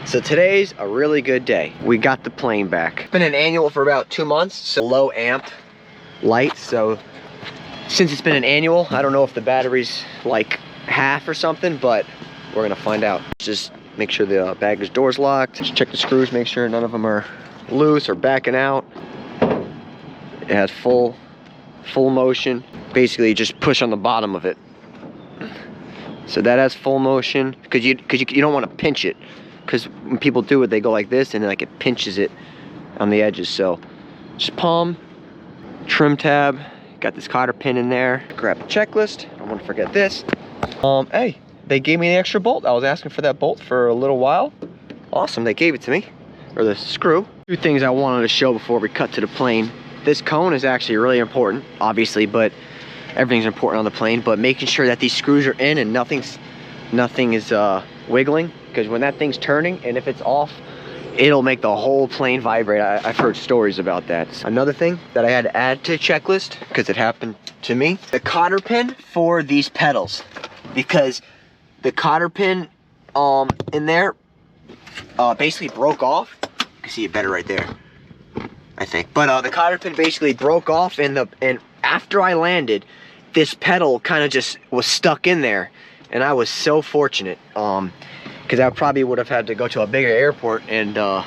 So today's a really good day. We got the plane back. It's been an annual for about 2 months, so low amp light. So since it's been an annual, I don't know if the battery's like half or something, but we're gonna find out. Just make sure the baggage door's locked. Just check the screws, make sure none of them are loose or backing out. It has full motion. Basically, just push on the bottom of it. So that has full motion, because you don't want to pinch it, because when people do it, they go like this, and like it pinches it on the edges. So just palm, trim tab, got this cotter pin in there. Grab the checklist. I don't want to forget this. Hey, they gave me the extra bolt. I was asking for that bolt for a little while. Awesome, they gave it to me, or the screw. Two things I wanted to show before we cut to the plane. This cone is actually really important, obviously, but everything's important on the plane. But making sure that these screws are in and nothing is wiggling, because when that thing's turning and if it's off, it'll make the whole plane vibrate. I've heard stories about that. Another thing that I had to add to the checklist, because it happened to me, the cotter pin for these pedals, because the cotter pin in there basically broke off. You can see it better right there, I think. But the cotter pin basically broke off, and after I landed, this pedal kind of just was stuck in there, and I was so fortunate, because I probably would have had to go to a bigger airport and or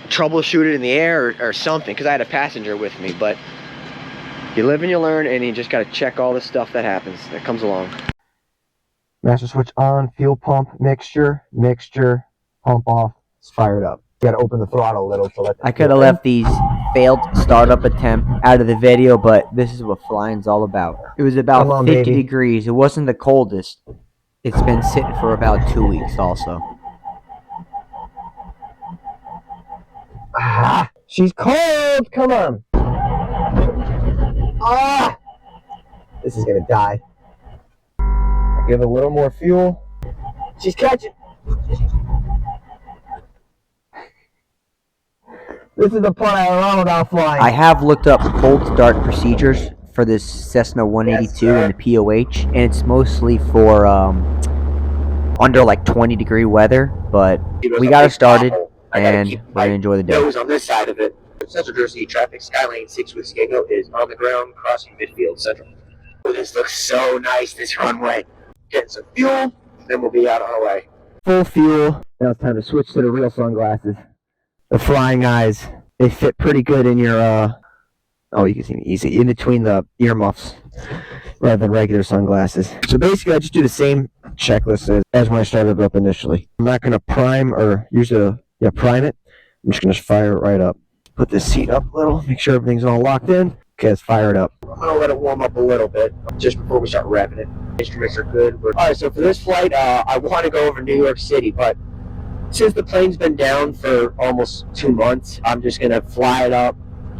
troubleshoot it in the air or something, because I had a passenger with me. But you live and you learn, and you just got to check all the stuff that happens, that comes along. Master switch on, fuel pump, mixture, pump off, it's fired up. You got to open the throttle a little to let. I could have left these failed startup attempt out of the video, but this is what flying's all about. It was about 50 degrees. It wasn't the coldest. It's been sitting for about 2 weeks also. Ah, she's cold. Come on. Ah, this is gonna die. Give it a little more fuel. She's catching. This is the part I love about flying. I have looked up cold start procedures for this Cessna 182 and the POH, and it's mostly for under like 20-degree weather, but we got it started, and we're going to enjoy the day. Nose on this side of it. Central Jersey traffic, Skylane 6 with Skego is on the ground, crossing midfield central. Oh, this looks so nice, this runway. Getting some fuel, then we'll be out on our way. Full fuel. Now it's time to switch to the real sunglasses. The flying eyes, they fit pretty good in your, oh, you can see me easy, in between the earmuffs, rather than regular sunglasses. So basically, I just do the same checklist as when I started up initially. I'm not going to prime or use prime it. I'm just going to fire it right up. Put this seat up a little, make sure everything's all locked in. Okay, let's fire it up. I'm going to let it warm up a little bit just before we start revving it. Instruments are good. Alright, so for this flight, I want to go over New York City, but since the plane's been down for almost 2 months, I'm just going to fly it up,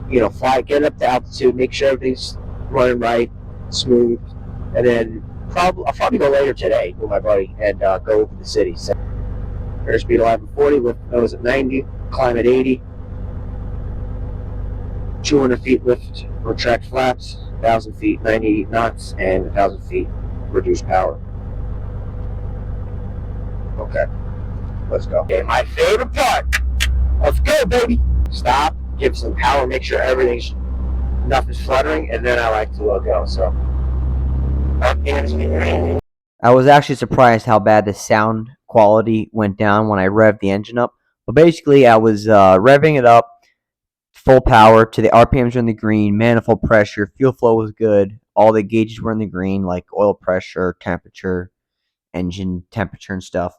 get up to altitude, make sure everything's running right, smooth, and then I'll probably go later today with my buddy and go over the city. So, airspeed alive at 40, lift nose at 90, climb at 80, 200 feet lift, retract flaps, 1,000 feet, 90 knots, and 1,000 feet, reduce power. Okay. Let's go. Okay, my favorite part. Let's go, baby. Stop, give some power, make sure nothing's fluttering, and then I like to go. So, I was actually surprised how bad the sound quality went down when I revved the engine up. But basically, I was revving it up, full power, to the RPMs were in the green, manifold pressure, fuel flow was good, all the gauges were in the green, like oil pressure, temperature, engine temperature and stuff.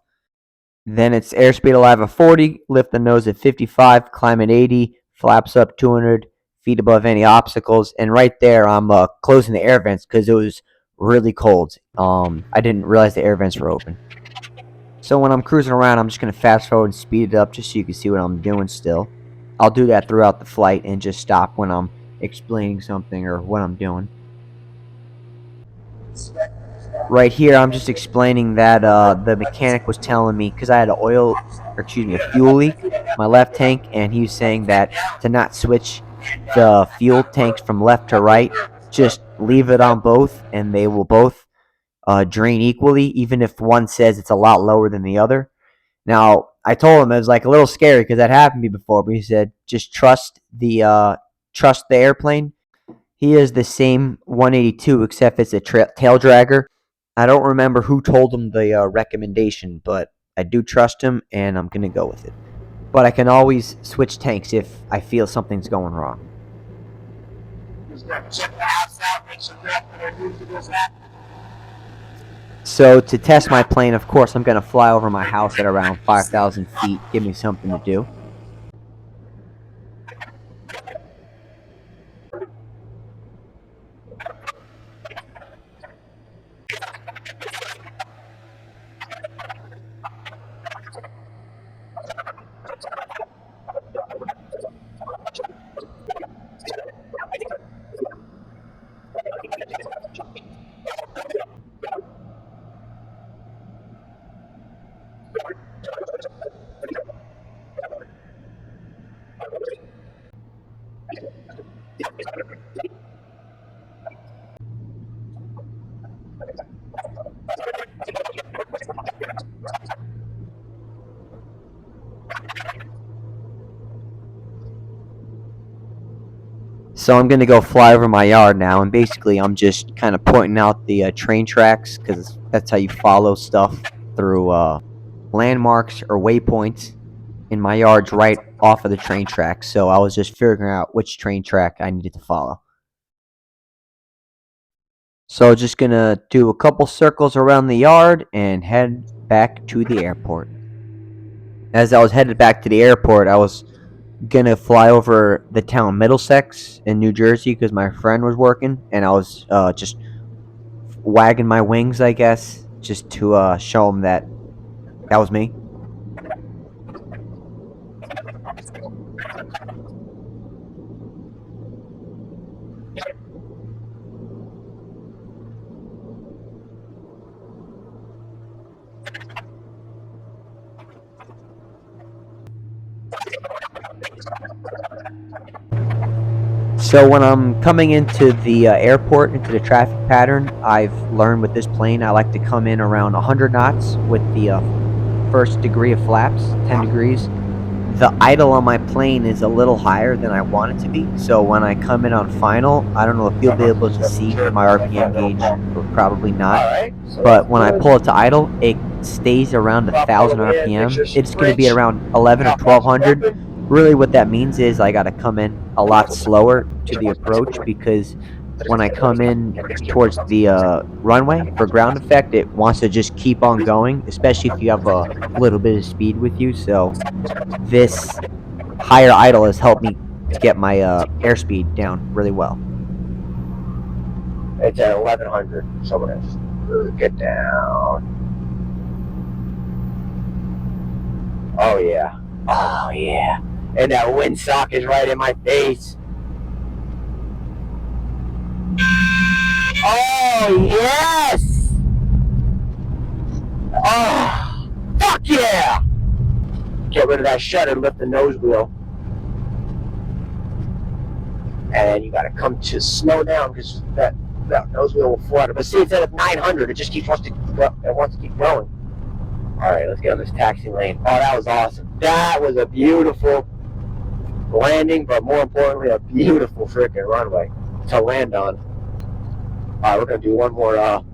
Then it's airspeed alive at 40, lift the nose at 55, climb at 80, flaps up 200 feet above any obstacles. And right there, I'm closing the air vents because it was really cold. I didn't realize the air vents were open. So when I'm cruising around, I'm just going to fast forward and speed it up just so you can see what I'm doing still. I'll do that throughout the flight and just stop when I'm explaining something or what I'm doing. Right here, I'm just explaining that the mechanic was telling me, because I had a fuel leak in my left tank, and he was saying that to not switch the fuel tanks from left to right, just leave it on both, and they will both drain equally, even if one says it's a lot lower than the other. Now, I told him it was like a little scary because that happened to me before, but he said just trust the airplane. He is the same 182 except it's a tail dragger. I don't remember who told him the recommendation, but I do trust him and I'm gonna go with it. But I can always switch tanks if I feel something's going wrong. So to test my plane, of course, I'm gonna fly over my house at around 5,000 feet. Give me something to do. So I'm gonna go fly over my yard now, and basically I'm just kind of pointing out the train tracks because that's how you follow stuff through landmarks or waypoints. In my yard's right off of the train tracks, so I was just figuring out which train track I needed to follow. So just gonna do a couple circles around the yard and head back to the airport. As I was headed back to the airport, I was gonna fly over the town Middlesex in New Jersey because my friend was working, and I was just wagging my wings, I guess, just to show him that that was me. So when I'm coming into the airport, into the traffic pattern, I've learned with this plane, I like to come in around 100 knots with the first degree of flaps, 10 degrees. The idle on my plane is a little higher than I want it to be, so when I come in on final, I don't know if you'll be able to see my RPM gauge, or probably not, but when I pull it to idle, it stays around 1,000 RPM. It's going to be around 11 or 1,200. Really what that means is I got to come in a lot slower to the approach because when I come in towards the runway for ground effect, it wants to just keep on going, especially if you have a little bit of speed with you. So this higher idle has helped me to get my airspeed down really well. It's at 1100, so we're gonna get down. Oh yeah. Oh yeah. And that windsock is right in my face. Oh yes! Oh, fuck yeah! Get rid of that shutter, lift the nose wheel. And you gotta come to slow down because that nose wheel will flutter. But see, it's at 900, it just wants to keep going. Alright, let's get on this taxi lane. Oh, that was awesome. That was a beautiful landing, but more importantly, a beautiful freaking runway to land on. Alright, we're gonna do one more, I'll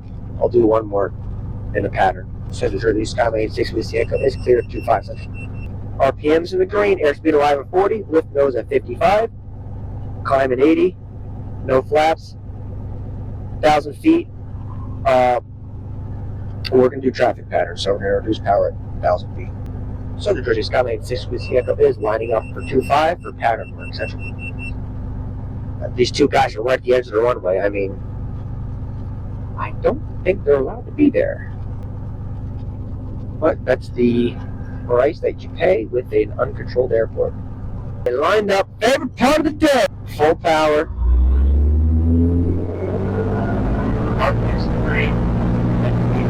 do one more in the pattern. Center Jersey Skylane 6 with the is clear at 25 section. RPMs in the green, airspeed alive at 40, lift nose at 55, climb at 80, no flaps, 1,000 feet. We're going to do traffic patterns, so we're going to reduce power at 1,000 feet. So the Jersey Skylane 6 with the is lining up for 2.5 for pattern work, etc. These two guys are right at the edge of the runway. I mean, I don't think they're allowed to be there. But that's the price that you pay with an uncontrolled airport. They lined up, favorite part of the day, full power.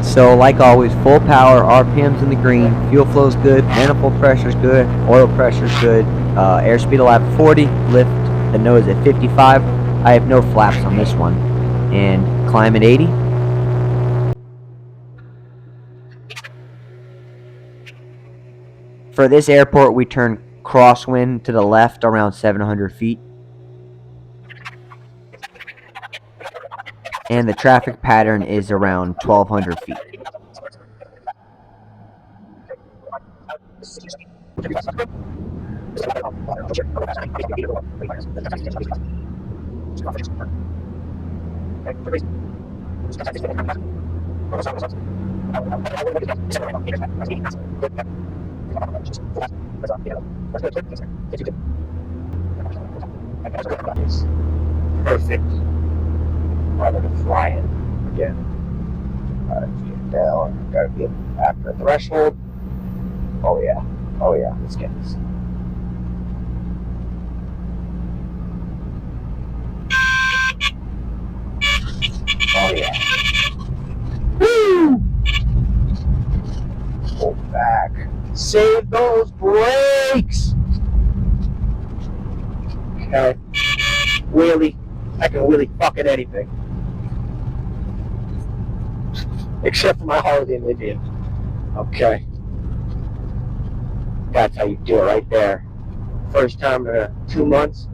So like always, full power, RPMs in the green, fuel flow's good, manifold pressure's good, oil pressure's good, airspeed alive at 40, lift the nose at 55. I have no flaps on this one, and climb at 80. For this airport, we turn crosswind to the left around 700 feet. And the traffic pattern is around 1,200 feet. Perfect. Rather than flying again. Alright, down. Gotta be after the threshold. Oh yeah. Oh yeah. Let's get this. Oh yeah. Woo! Pull back. Save those brakes! Okay. Wheelie. I can wheelie fucking anything. Except for my Harley and Indian. Okay. That's how you do it right there. First time in 2 months.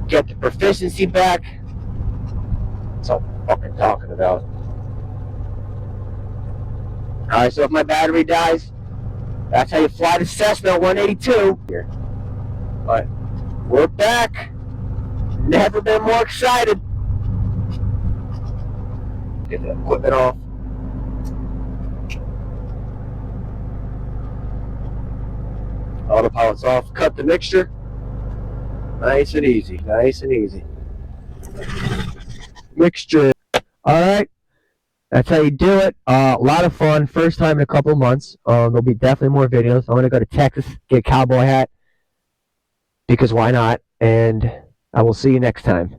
Get the proficiency back. That's what I'm fucking talking about. Alright, so if my battery dies, that's how you fly the Cessna 182. Here. But we're back. Never been more excited. Get the equipment off. Autopilot's off. Cut the mixture. Nice and easy. Nice and easy. Mixture. Alright. That's how you do it. A lot of fun. First time in a couple of months. There'll be definitely more videos. I'm going to go to Texas, get a cowboy hat. Because why not? And I will see you next time.